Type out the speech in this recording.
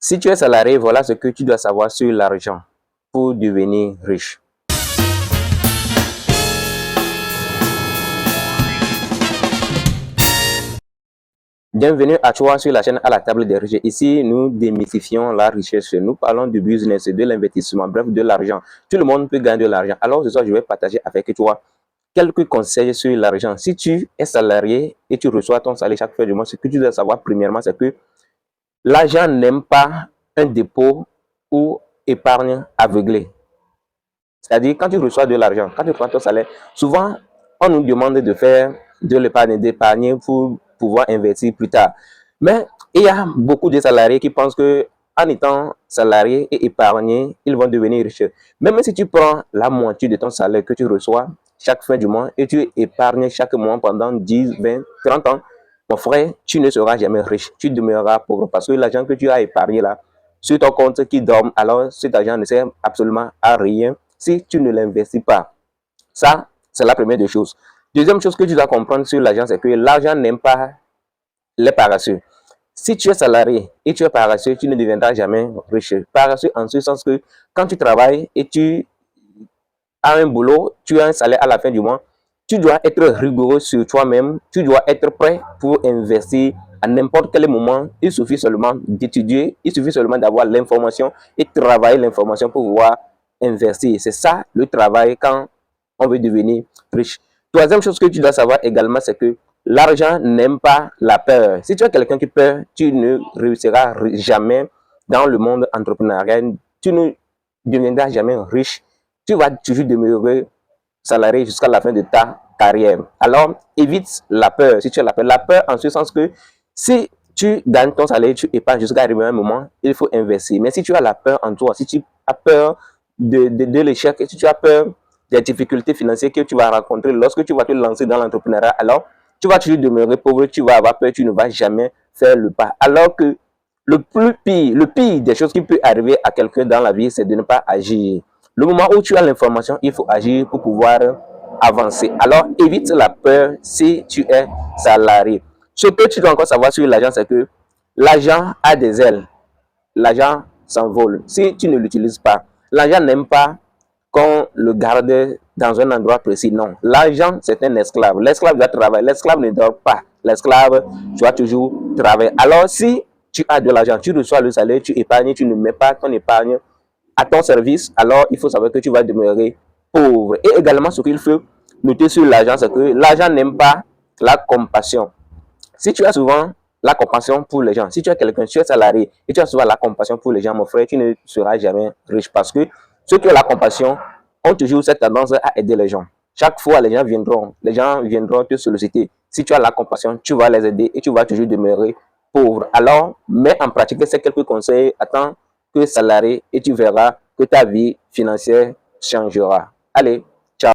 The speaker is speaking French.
Si tu es salarié, voilà ce que tu dois savoir sur l'argent pour devenir riche. Bienvenue à toi sur la chaîne À la table des riches. Ici, nous démystifions la richesse. Nous parlons du business, de l'investissement, bref, de l'argent. Tout le monde peut gagner de l'argent. Alors, ce soir, je vais partager avec toi quelques conseils sur l'argent. Si tu es salarié et tu reçois ton salaire chaque fin du mois, ce que tu dois savoir premièrement, c'est que l'argent n'aime pas un dépôt ou épargne aveuglée. C'est-à-dire, quand tu reçois de l'argent, quand tu prends ton salaire, souvent, on nous demande de faire de l'épargne, d'épargner pour pouvoir investir plus tard. Mais il y a beaucoup de salariés qui pensent que en étant salarié et épargné, ils vont devenir riches. Même si tu prends la moitié de ton salaire que tu reçois chaque fin du mois et tu épargnes chaque mois pendant 10, 20, 30 ans, mon frère, tu ne seras jamais riche. Tu demeureras pauvre parce que l'argent que tu as épargné là, sur ton compte qui dorme, alors cet argent ne sert absolument à rien si tu ne l'investis pas. Ça, c'est la première des choses. Deuxième chose que tu dois comprendre sur l'argent, c'est que l'argent n'aime pas les paresseux. Si tu es salarié et tu es paresseux, tu ne deviendras jamais riche. Paresseux en ce sens que quand tu travailles et tu as un boulot, tu as un salaire à la fin du mois, tu dois être rigoureux sur toi-même, tu dois être prêt pour investir à n'importe quel moment. Il suffit seulement d'étudier, il suffit seulement d'avoir l'information et travailler l'information pour pouvoir investir. C'est ça le travail quand on veut devenir riche. Troisième chose que tu dois savoir également, c'est que l'argent n'aime pas la peur. Si tu es quelqu'un qui peur, tu ne réussiras jamais dans le monde entrepreneurial. Tu ne deviendras jamais riche. Tu vas toujours demeurer salarié jusqu'à la fin de ta carrière. Alors, évite la peur. Si tu as la peur en ce sens que si tu gagnes ton salaire, tu épargnes jusqu'à arriver à un moment, il faut investir. Mais si tu as la peur en toi, si tu as peur de l'échec, si tu as peur des difficultés financières que tu vas rencontrer lorsque tu vas te lancer dans l'entrepreneuriat, alors tu vas toujours demeurer pauvre, tu vas avoir peur, tu ne vas jamais faire le pas. Alors que le pire des choses qui peut arriver à quelqu'un dans la vie, c'est de ne pas agir. Le moment où tu as l'information, il faut agir pour pouvoir avancer. Alors, évite la peur si tu es salarié. Ce que tu dois encore savoir sur l'argent, c'est que l'argent a des ailes. L'argent s'envole si tu ne l'utilises pas. L'argent n'aime pas qu'on le garde dans un endroit précis. Non, l'argent, c'est un esclave. L'esclave doit travailler. L'esclave ne dort pas. L'esclave doit toujours travailler. Alors, si tu as de l'argent, tu reçois le salaire, tu épargnes, tu ne mets pas ton épargne à ton service, alors il faut savoir que tu vas demeurer pauvre. Et également, ce qu'il faut noter sur l'argent, c'est que l'argent n'aime pas la compassion. Si tu as souvent la compassion pour les gens, si tu es quelqu'un, tu es salarié et tu as souvent la compassion pour les gens, mon frère, tu ne seras jamais riche parce que ceux qui ont la compassion ont toujours cette tendance à aider les gens. Chaque fois, les gens viendront te solliciter. Si tu as la compassion, tu vas les aider et tu vas toujours demeurer pauvre. Alors, mets en pratique ces quelques conseils. Attends que salarié et tu verras que ta vie financière changera. Allez,